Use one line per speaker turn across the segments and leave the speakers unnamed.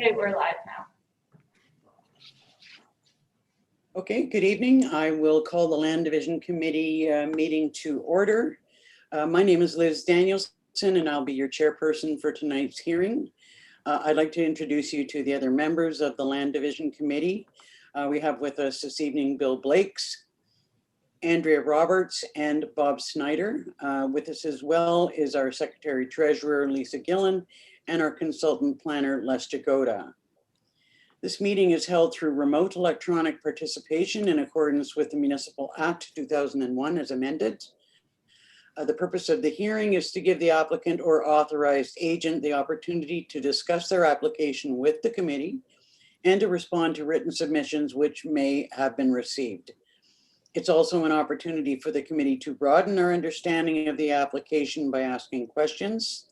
Okay, we're live now.
Okay, good evening. I will call the Land Division Committee meeting to order. My name is Liz Danielson and I'll be your chairperson for tonight's hearing. I'd like to introduce you to the other members of the Land Division Committee. We have with us this evening Bill Blakes, Andrea Roberts, and Bob Snyder. With us as well is our Secretary Treasurer Lisa Gillen and our Consultant Planner Les Jagoda. This meeting is held through remote electronic participation in accordance with the Municipal Act 2001 as amended. The purpose of the hearing is to give the applicant or authorized agent the opportunity to discuss their application with the committee and to respond to written submissions which may have been received. It's also an opportunity for the committee to broaden our understanding of the application by asking questions.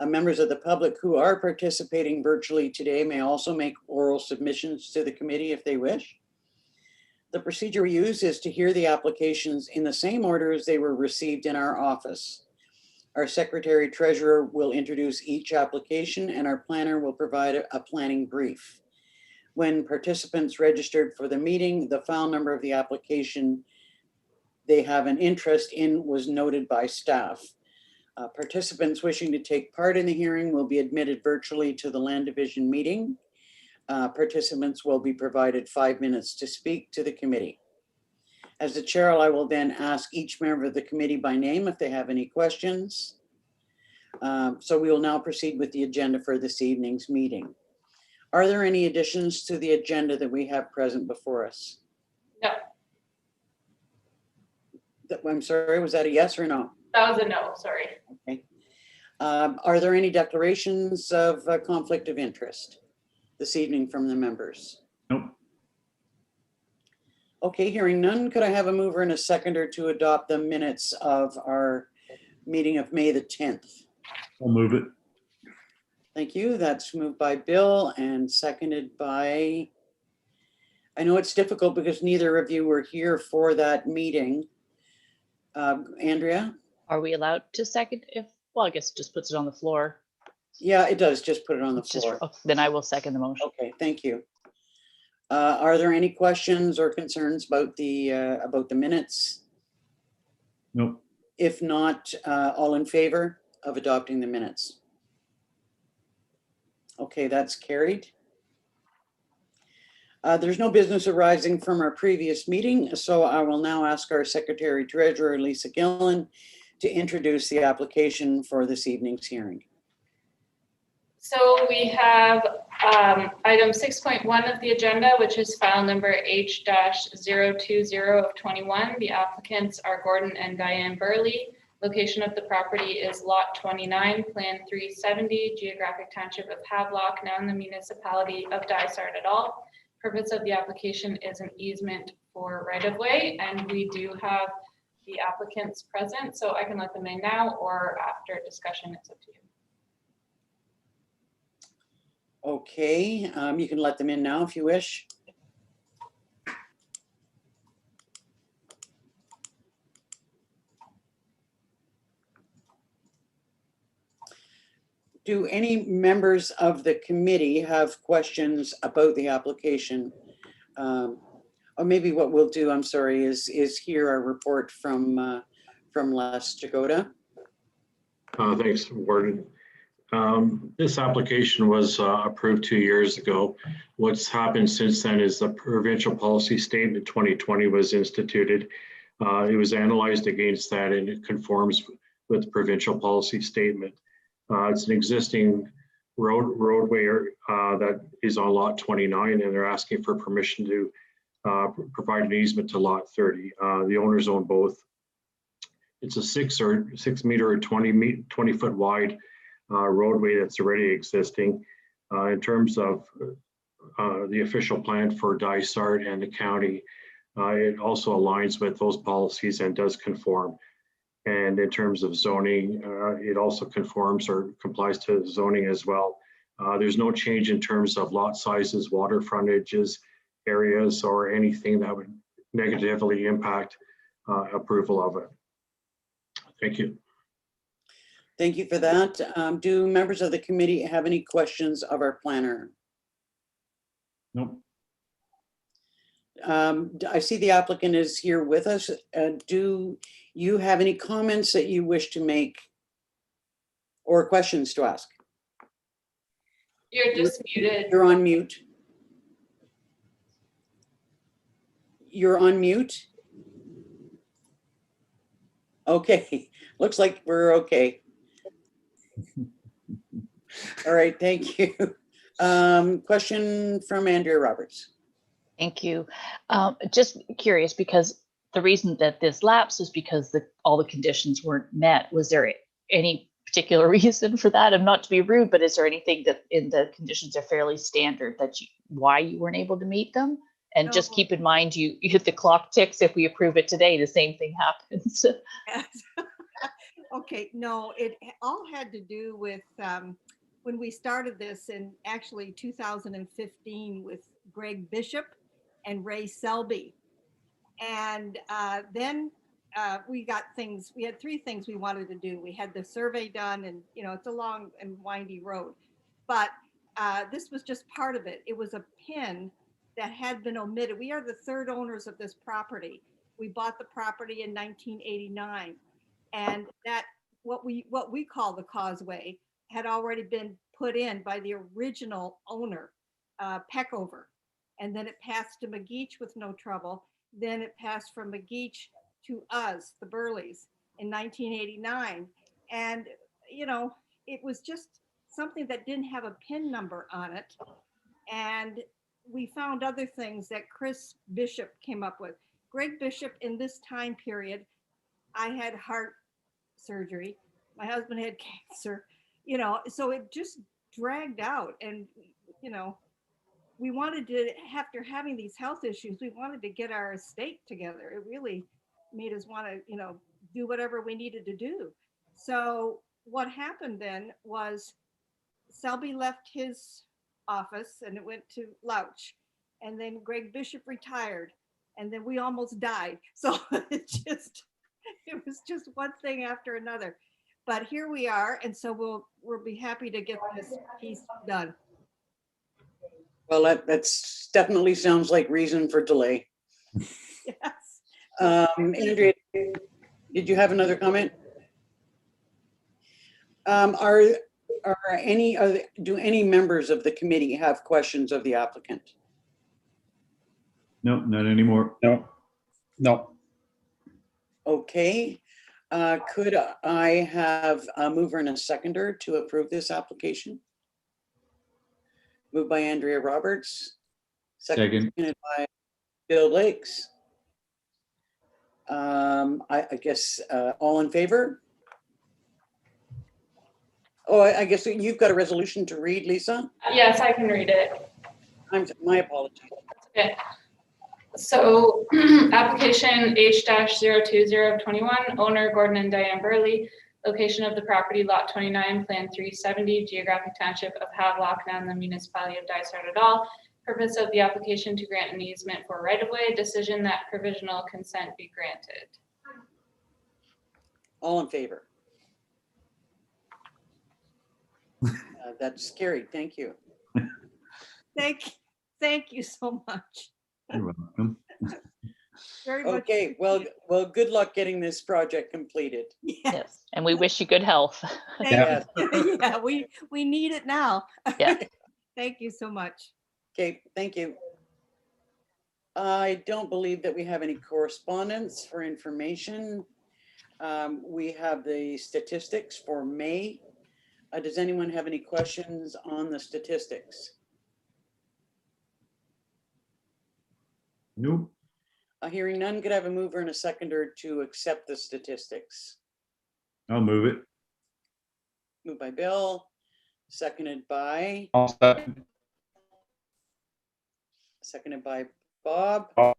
Members of the public who are participating virtually today may also make oral submissions to the committee if they wish. The procedure we use is to hear the applications in the same order as they were received in our office. Our Secretary Treasurer will introduce each application and our planner will provide a planning brief. When participants registered for the meeting, the file number of the application they have an interest in was noted by staff. Participants wishing to take part in the hearing will be admitted virtually to the Land Division meeting. Participants will be provided 5 minutes to speak to the committee. As the chair, I will then ask each member of the committee by name if they have any questions. So we will now proceed with the agenda for this evening's meeting. Are there any additions to the agenda that we have present before us?
No.
I'm sorry, was that a yes or no?
That was a no, sorry.
Okay. Are there any declarations of conflict of interest this evening from the members?
Nope.
Okay, hearing none, could I have a mover and a seconder to adopt the minutes of our meeting of May the 10th?
I'll move it.
Thank you. That's moved by Bill and seconded by, I know it's difficult because neither of you were here for that meeting. Andrea?
Are we allowed to second if, well, I guess it just puts it on the floor.
Yeah, it does. Just put it on the floor.
Then I will second the motion.
Okay, thank you. Are there any questions or concerns about the minutes?
Nope.
If not, all in favor of adopting the minutes? Okay, that's carried. There's no business arising from our previous meeting, so I will now ask our Secretary Treasurer Lisa Gillen to introduce the application for this evening's hearing.
So we have item 6.1 of the agenda, which is file number H-020 of 21. The applicants are Gordon and Diane Burley. Location of the property is lot 29, plan 370, geographic township of Havelock, now in the municipality of Dysart et al. Purpose of the application is an easement for right-of-way, and we do have the applicants present, so I can let them in now or after discussion. It's up to you.
Okay, you can let them in now if you wish. Do any members of the committee have questions about the application? Or maybe what we'll do, I'm sorry, is hear a report from Les Jagoda.
Thanks, Warden. This application was approved 2 years ago. What's happened since then is the provincial policy statement 2020 was instituted. It was analyzed against that and it conforms with the provincial policy statement. It's an existing roadway that is on lot 29 and they're asking for permission to provide an easement to lot 30. The owners own both. It's a 6 meter or 20 foot wide roadway that's already existing. In terms of the official plan for Dysart and the county, it also aligns with those policies and does conform. And in terms of zoning, it also conforms or complies to zoning as well. There's no change in terms of lot sizes, water frontages, areas, or anything that would negatively impact approval of it. Thank you.
Thank you for that. Do members of the committee have any questions of our planner?
Nope.
I see the applicant is here with us. Do you have any comments that you wish to make or questions to ask?
You're just muted.
You're on mute. You're on mute. Okay, looks like we're okay. All right, thank you. Question from Andrea Roberts.
Thank you. Just curious, because the reason that this lapsed is because all the conditions weren't met. Was there any particular reason for that? And not to be rude, but is there anything that in the conditions are fairly standard why you weren't able to meet them? And just
No.
keep in mind, you hit the clock ticks. If we approve it today, the same thing happens.
Yes. Okay, no, it all had to do with when we started this in actually 2015 with Greg Bishop and Ray Selby. And then we had three things we wanted to do. We had the survey done, and it's a long and windy road, but this was just part of it. It was a pin that had been omitted. We are the third owners of this property. We bought the property in 1989, and that what we call the causeway had already been put in by the original owner, Peckover, and then it passed to McGeach with no trouble. Then it passed from McGeach to us, the Burleys, in 1989, and it was just something that didn't have a PIN number on it, and we found other things that Chris Bishop came up with. Greg Bishop, in this time period, I had heart surgery. My husband had cancer, so it just dragged out. And, we wanted to, after having these health issues, we wanted to get our estate together. It really made us want to, do whatever we needed to do. So what happened then was Selby left his office and it went to Louch, and then Greg Bishop retired, and then we almost died. So it was just one thing after another. But here we are, and so we'll be happy to get this piece done.
Well, that's definitely sounds like reason for delay.
Yes.
Andrea, did you have another comment? Do any members of the committee have questions of the applicant?
Nope, not anymore.
No, no,
Okay, could I have a mover and a seconder to approve this application? Moved by Andrea Roberts.
Second.
Seconded by Bill Lakes. I guess all in favor? Oh, I guess you've got a resolution to read, Lisa?
Yes, I can read it.
My apologies.
Okay. So application H-020 of 21, owner Gordon and Diane Burley, location of the property lot 29, plan 370, geographic township of Havelock, now in the municipality of Dysart et al. Purpose of the application to grant an easement for right-of-way, decision that provisional consent be granted.
All in favor? That's scary. Thank you.
Thank you so much.
You're welcome.
Very much.
Okay, well, good luck getting this project completed.
Yes.
Yes, and we wish you good health.
Thank you. Yeah, we need it now.
Yeah.
Thank you so much.
Okay, thank you. I don't believe that we have any correspondence for information. We have the statistics for May. Does anyone have any questions on the statistics?
Nope.
Hearing none, could I have a mover and a seconder to accept the statistics?
I'll move it.
Moved by Bill, seconded by
I'll second.
Bob.
Bob.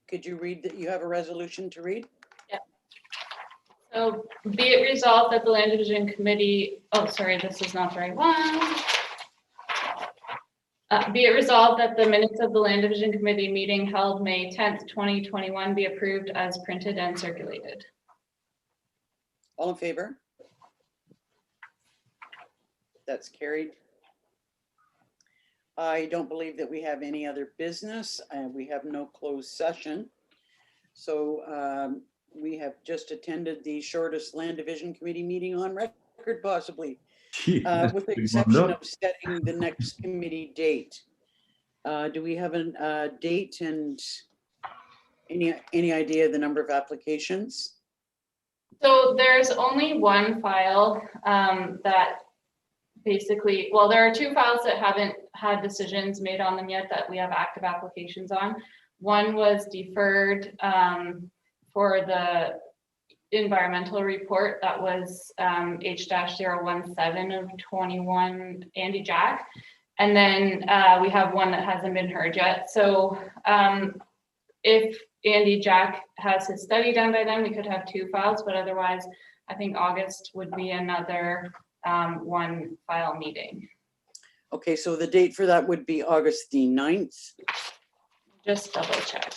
Could you read that you have a resolution to read?
So be it resolved that the Land Division Committee, oh, sorry, this is not the right one. Be it resolved that the minutes of the Land Division Committee meeting held May 10th, 2021 be approved as printed and circulated.
All in favor? That's carried. I don't believe that we have any other business, and we have no closed session. So we have just attended the shortest land division committee meeting on record, possibly,
That's
with the
pretty
exception
wound
of
up.
setting the next committee date. Do we have a date and any idea of the number of applications?
So there's only one file that basically, well, there are 2 files that haven't had decisions made on them yet that we have active applications on. One was deferred for the environmental report that was H-017 of 21 Andy Jack. And then we have one that hasn't been heard yet. So if Andy Jack has his study done by then, we could have 2 files, but otherwise I think August would be another 1 file meeting.
Okay, so the date for that would be August the 9th.
Just double check.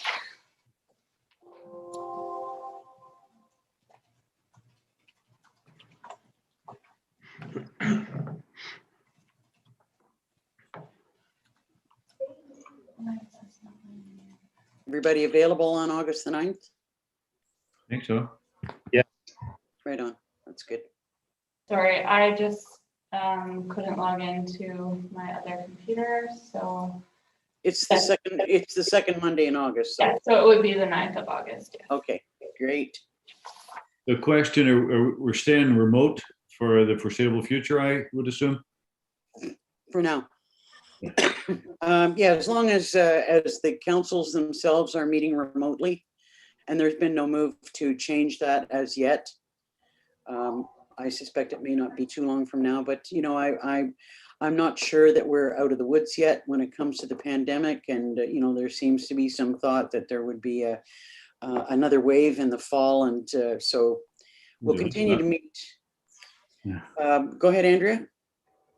Everybody available on August the 9th?
I think so.
Right on, that's good.
Sorry, I just couldn't log into my other computer, so
It's the second Monday in August. So,
yeah, so it would be the 9th of August. Yeah.
okay, great.
The question, we're staying remote for the foreseeable future, I would assume?
For now. Yeah, as long as the councils themselves are meeting remotely, and there's been no move to change that as yet. I suspect it may not be too long from now, but you know, I'm not sure that we're out of the woods yet when it comes to the pandemic, and you know, there seems to be some thought that there would be another wave in the fall, and so we'll continue to meet.
Yeah.
Go ahead, Andrea.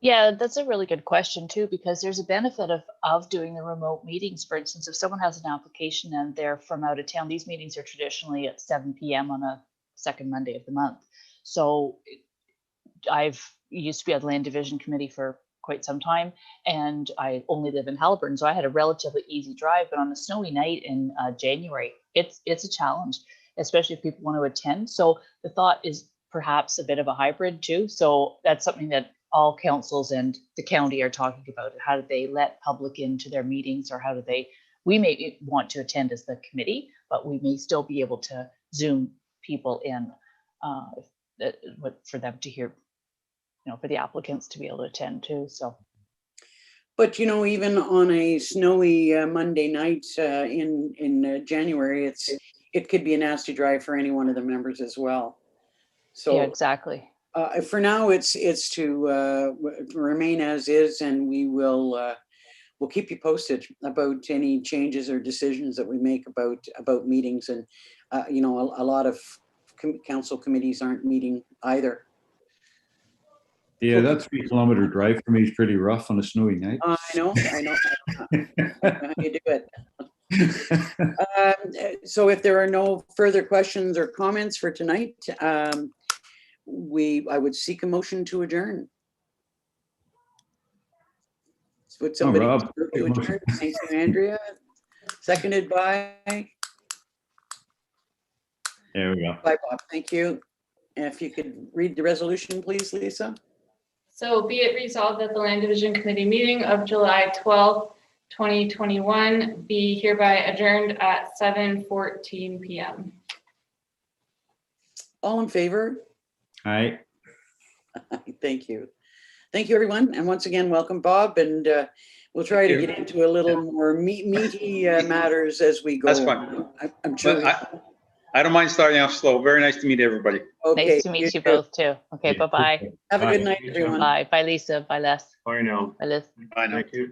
Yeah, that's a really good question too, because there's a benefit of doing the remote meetings. For instance, if someone has an application and they're from out of town, these meetings are traditionally at 7 p.m. on a second Monday of the month. So I've used to be on the land division committee for quite some time, and I only live in Haliburton, so I had a relatively easy drive. But on a snowy night in January, it's a challenge, especially if people want to attend. So the thought is perhaps a bit of a hybrid too. So that's something that all councils and the county are talking about. How do they let public into their meetings, or how do we may want to attend as the committee, but we may still be able to Zoom people in for them to hear, you know, for the applicants to be able to attend too. So,
But you know, even on a snowy Monday night in January, it could be a nasty drive for any one of the members as well. So
yeah, exactly.
For now, it's to remain as is, and we'll keep you posted about any changes or decisions that we make about meetings. And you know, a lot of council committees aren't meeting either.
Yeah, that 3-kilometer drive for me is pretty rough on a snowy night.
I know. I don't know how you do it. So if there are no further questions or comments for tonight, I would seek a motion to adjourn. Would somebody
Rob.
to adjourn? Thank you, Andrea. Seconded by
There we go.
Bob. Thank you. And if you could read the resolution, please, Lisa.
So be it resolved that the Land Division Committee meeting of July 12th, 2021 be hereby adjourned at 7:14 p.m.
All in favor?
Aye.
Thank you. Thank you, everyone. And once again, welcome, Bob. And we'll try to get into a little more meaty matters as we go.
That's fine.
I'm sure.
I don't mind starting off slow. Very nice to meet everybody.
Okay.
Nice to meet you both too. Okay, bye-bye.
Have a
Bye.
good night, everyone.
Bye. Bye, Lisa. Bye, Les.
Bye now.
Bye, Liz.
Bye now.
Thank you.